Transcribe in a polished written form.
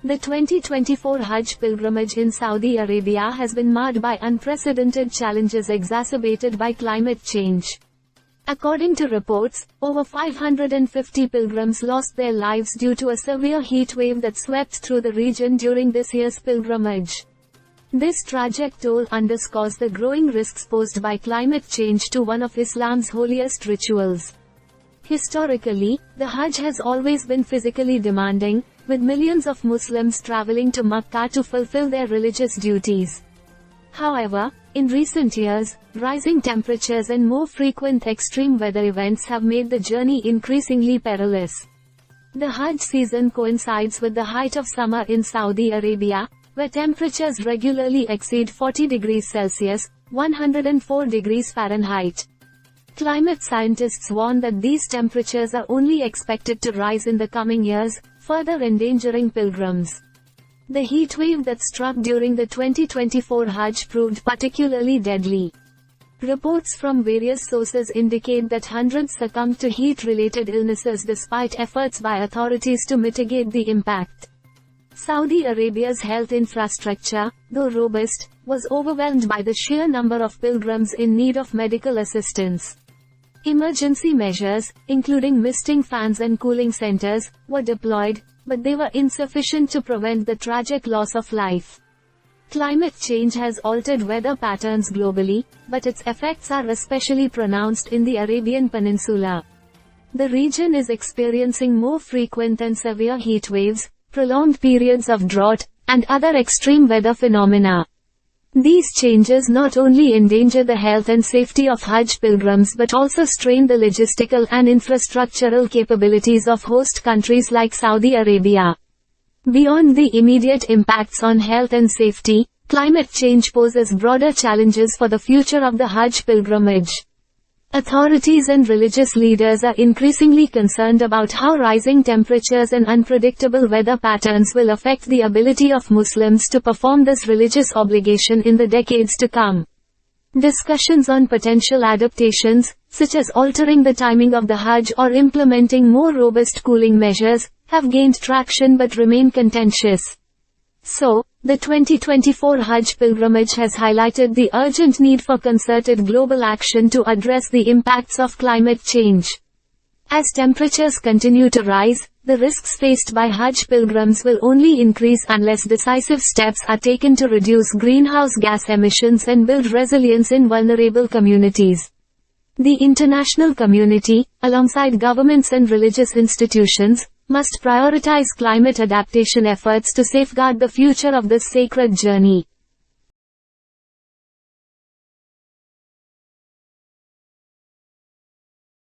The 2024 Hajj pilgrimage in Saudi Arabia has been marred by unprecedented challenges exacerbated by climate change. According to reports, over 550 pilgrims lost their lives due to a severe heat wave that swept through the region during this year's pilgrimage. This tragic toll underscores the growing risks posed by climate change to one of Islam's holiest rituals. Historically, the Hajj has always been physically demanding, with millions of Muslims traveling to Makkah to fulfill their religious duties. However, in recent years, rising temperatures and more frequent extreme weather events have made the journey increasingly perilous. The Hajj season coincides with the height of summer in Saudi Arabia, where temperatures regularly exceed 40 degrees Celsius, 104 degrees Fahrenheit. Climate scientists warn that these temperatures are only expected to rise in the coming years, further endangering pilgrims. The heatwave that struck during the 2024 Hajj proved particularly deadly. Reports from various sources indicate that hundreds succumbed to heat-related illnesses despite efforts by authorities to mitigate the impact. Saudi Arabia's health infrastructure, though robust, was overwhelmed by the sheer number of pilgrims in need of medical assistance. Emergency measures, including misting fans and cooling centers, were deployed, but they were insufficient to prevent the tragic loss of life. Climate change has altered weather patterns globally, but its effects are especially pronounced in the Arabian Peninsula. The region is experiencing more frequent and severe heat waves, prolonged periods of drought, and other extreme weather phenomena. These changes not only endanger the health and safety of Hajj pilgrims but also strain the logistical and infrastructural capabilities of host countries like Saudi Arabia. Beyond the immediate impacts on health and safety, climate change poses broader challenges for the future of the Hajj pilgrimage. Authorities and religious leaders are increasingly concerned about how rising temperatures and unpredictable weather patterns will affect the ability of Muslims to perform this religious obligation in the decades to come. Discussions on potential adaptations, such as altering the timing of the Hajj or implementing more robust cooling measures, have gained traction but remain contentious. So, the 2024 Hajj pilgrimage has highlighted the urgent need for concerted global action to address the impacts of climate change. As temperatures continue to rise, the risks faced by Hajj pilgrims will only increase unless decisive steps are taken to reduce greenhouse gas emissions and build resilience in vulnerable communities. The international community, alongside governments and religious institutions, must prioritize climate adaptation efforts to safeguard the future of this sacred journey.